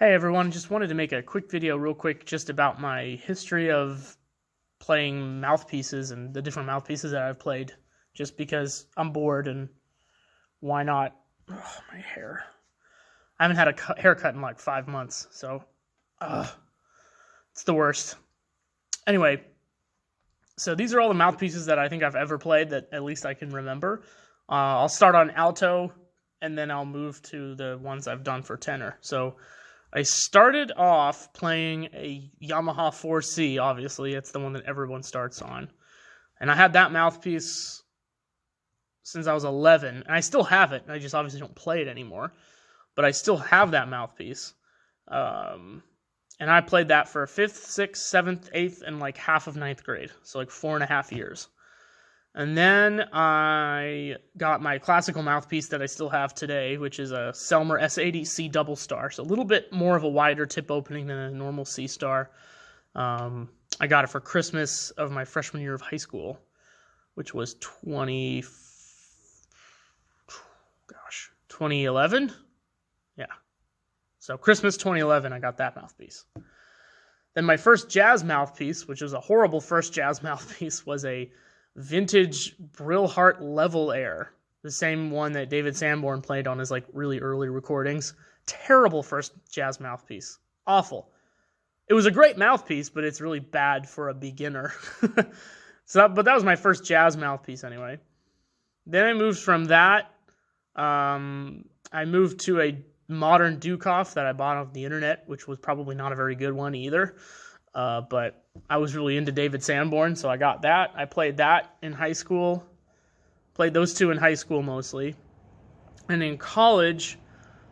Hey everyone, just wanted to make a quick video real quick just about my history of playing mouthpieces and the different mouthpieces that I've played, just because I'm bored and why not? Oh, my hair. I haven't had a haircut in like 5 months, so it's the worst. Anyway, so these are all the mouthpieces that I think I've ever played that at least I can remember. I'll start on alto and then I'll move to the ones I've done for tenor. So I started off playing a Yamaha 4C, obviously. It's the one that everyone starts on. And I had that mouthpiece since I was 11. And I still have it. I just obviously don't play it anymore. But I still have that mouthpiece. And I played that for 5th, 6th, 7th, 8th, and like half of 9th grade. So like 4.5 years. And then I got my classical mouthpiece that I still have today, which is a Selmer S80C double star. So a little bit more of a wider tip opening than a normal C star. I got it for Christmas of my freshman year of high school, which was 2011? Yeah. So Christmas 2011, I got that mouthpiece. Then my first jazz mouthpiece, which was a horrible first jazz mouthpiece, was a vintage Brillhart Level Air, the same one that David Sanborn played on his like really early recordings. Terrible first jazz mouthpiece. Awful. It was a great mouthpiece, but it's really bad for a beginner. But that was my first jazz mouthpiece anyway. Then I moved from that. I moved to a modern Dukoff that I bought off the internet, which was probably not a very good one either. But I was really into David Sanborn, so I got that. I played that in high school. Played those two in high school mostly. And in college,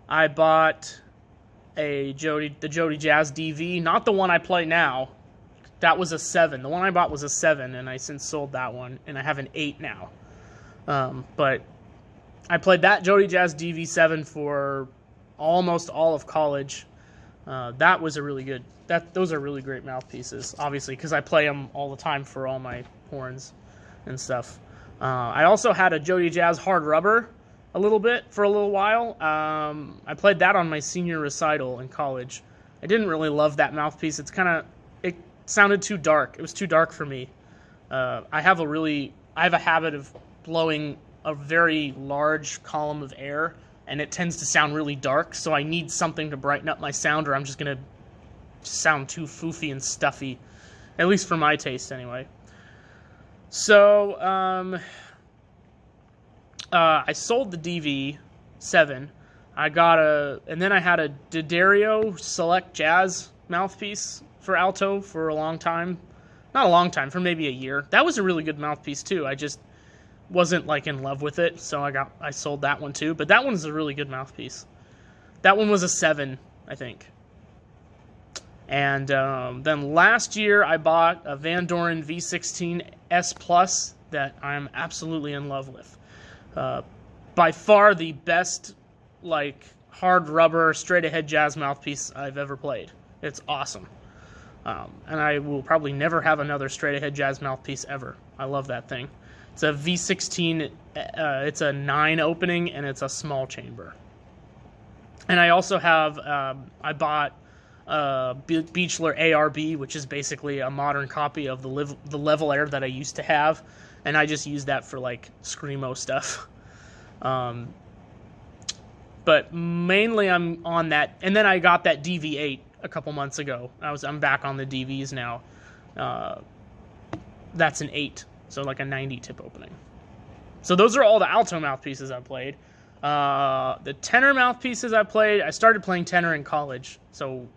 I bought the Jody Jazz DV. Not the one I play now. That was a 7. The one I bought was a 7, and I since sold that one, and I have an 8 now. But I played that Jody Jazz DV7 for almost all of college. That was a really good... Those are really great mouthpieces, obviously, because I play them all the time for all my horns and stuff. I also had a Jody Jazz Hard Rubber for a little while. I played that on my senior recital in college. I didn't really love that mouthpiece. It sounded too dark. It was too dark for me. I have a habit of blowing a very large column of air, and it tends to sound really dark, so I need something to brighten up my sound, or I'm just going to sound too foofy and stuffy, at least for my taste anyway. So I sold the DV7. And then I had a D'Addario Select Jazz mouthpiece for alto for a long time. Not a long time, for maybe a year. That was a really good mouthpiece too. I just wasn't like in love with it, so I sold that one too. But that one's a really good mouthpiece. That one was a 7, I think. And then last year, I bought a Vandoran V16 S Plus that I'm absolutely in love with. By far the best, like, hard rubber, straight-ahead jazz mouthpiece I've ever played. It's awesome. And I will probably never have another straight-ahead jazz mouthpiece ever. I love that thing. It's a V16, it's a 9 opening, and it's a small chamber. And I also have, I bought Beechler ARB, which is basically a modern copy of the Level Air that I used to have, and I just use that for like screamo stuff. But mainly I'm on that, and then I got that DV8 a couple months ago. I'm back on the DVs now. That's an 8, so like a 90 tip opening. So those are all the alto mouthpieces I played. The tenor mouthpieces I played, I started playing tenor in college, so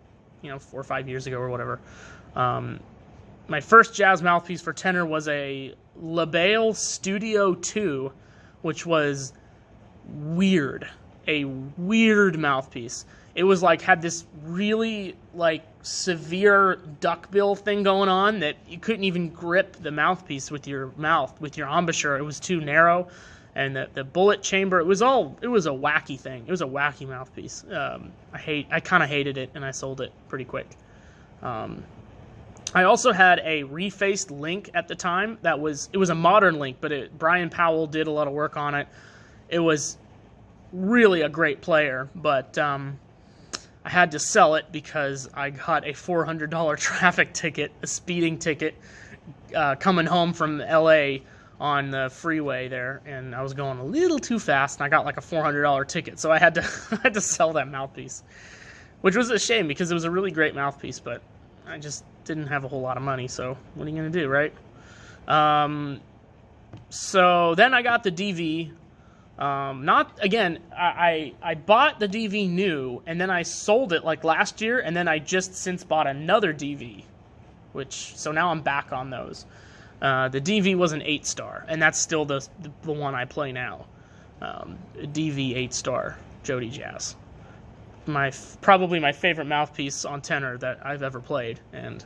4 or 5 years ago or whatever. My first jazz mouthpiece for tenor was a LaBelle Studio 2, which was weird. A weird mouthpiece. It was like, had this really like severe duckbill thing going on that you couldn't even grip the mouthpiece with your mouth, with your embouchure. It was too narrow. And the bullet chamber, it was a wacky thing. It was a wacky mouthpiece. I kind of hated it, and I sold it pretty quick. I also had a refaced Link at the time. It was a modern Link, but Brian Powell did a lot of work on it. It was really a great player, but I had to sell it because I got a $400 traffic ticket, a speeding ticket, coming home from LA on the freeway there, and I was going a little too fast, and I got like a $400 ticket, so I had to I had to sell that mouthpiece, which was a shame because it was a really great mouthpiece, but I just didn't have a whole lot of money, so what are you gonna do, right? So then I got the DV. I bought the DV new, and then I sold it like last year, and then I just since bought another DV, so now I'm back on those. The DV was an 8-star, and that's still the one I play now. DV 8-star Jody Jazz. Probably my favorite mouthpiece on tenor that I've ever played, and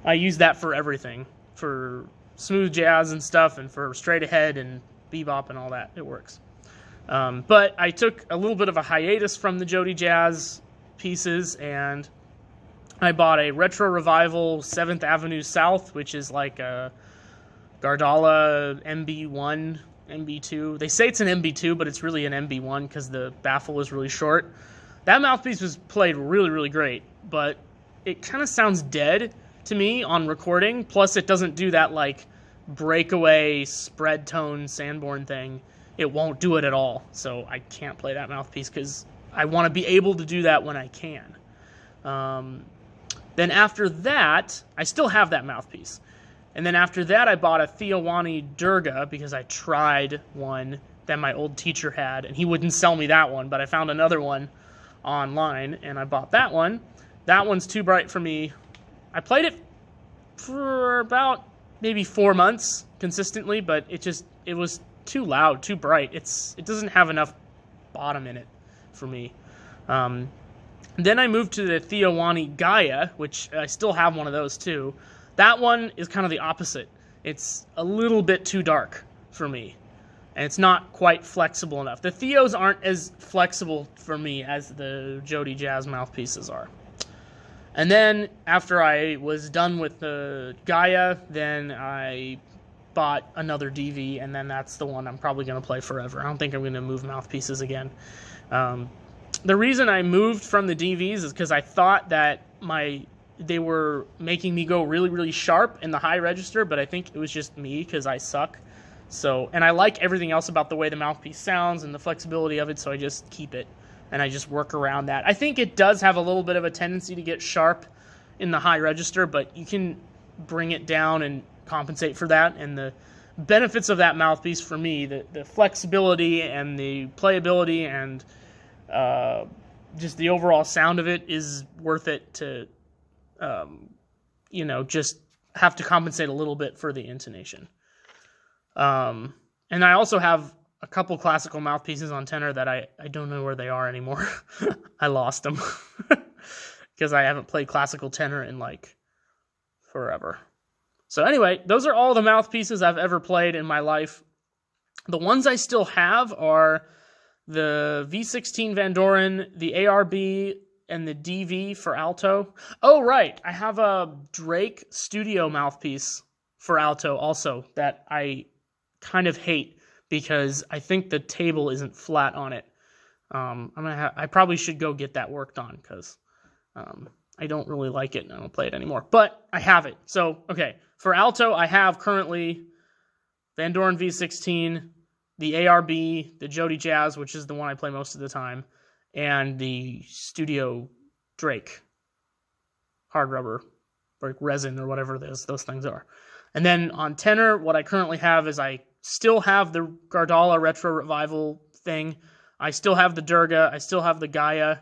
I use that for everything, for smooth jazz and stuff, and for straight ahead and bebop and all that. It works. But I took a little bit of a hiatus from the Jody Jazz pieces, and I bought a Retro Revival 7th Avenue South, which is like a Gardala MB1, MB2. They say it's an MB2, but it's really an MB1 because the baffle is really short. That mouthpiece was played really, really great, but it kind of sounds dead to me on recording. Plus, it doesn't do that like breakaway spread tone Sanborn thing. It won't do it at all, so I can't play that mouthpiece because I want to be able to do that when I can. Then after that, I still have that mouthpiece. And then after that, I bought a Theowani Durga because I tried one that my old teacher had, and he wouldn't sell me that one, but I found another one online, and I bought that one. That one's too bright for me. I played it for about maybe 4 months consistently, but it was too loud, too bright. It doesn't have enough bottom in it for me. Then I moved to the Theowani Gaia, which I still have one of those too. That one is kind of the opposite. It's a little bit too dark for me, and it's not quite flexible enough. The Theos aren't as flexible for me as the Jody Jazz mouthpieces are. And then after I was done with the Gaia, then I bought another DV, and then that's the one I'm probably going to play forever. I don't think I'm going to move mouthpieces again. The reason I moved from the DVs is because I thought that they were making me go really, really sharp in the high register, but I think it was just me because I suck. And I like everything else about the way the mouthpiece sounds and the flexibility of it, so I just keep it, and I just work around that. I think it does have a little bit of a tendency to get sharp in the high register, but you can bring it down and compensate for that, and the benefits of that mouthpiece for me, the flexibility and the playability and just the overall sound of it is worth it to, just have to compensate a little bit for the intonation. And I also have a couple classical mouthpieces on tenor that I don't know where they are anymore. I lost them because I haven't played classical tenor in like forever. So anyway, those are all the mouthpieces I've ever played in my life. The ones I still have are the V16 Vandoran, the ARB, and the DV for Alto. Oh, right. I have a Drake Studio mouthpiece for Alto also that I kind of hate because I think the table isn't flat on it. I probably should go get that worked on because I don't really like it and I don't play it anymore. But I have it. So, okay. For Alto, I have currently Vandoran V16, the ARB, the Jody Jazz, which is the one I play most of the time, and the Studio Drake hard rubber, or resin, or whatever those things are. And then on tenor, what I currently have is I still have the Gardala Retro Revival thing. I still have the Durga. I still have the Gaia.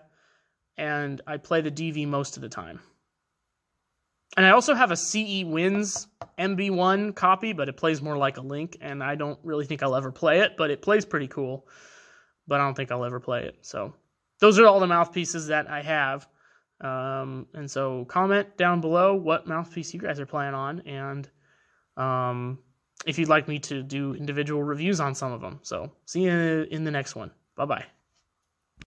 And I play the DV most of the time. And I also have a CE Wins MB1 copy, but it plays more like a Link, and I don't really think I'll ever play it, but it plays pretty cool. But I don't think I'll ever play it. So those are all the mouthpieces that I have. And so comment down below what mouthpiece you guys are playing on, and if you'd like me to do individual reviews on some of them. So see you in the next one. Bye-bye.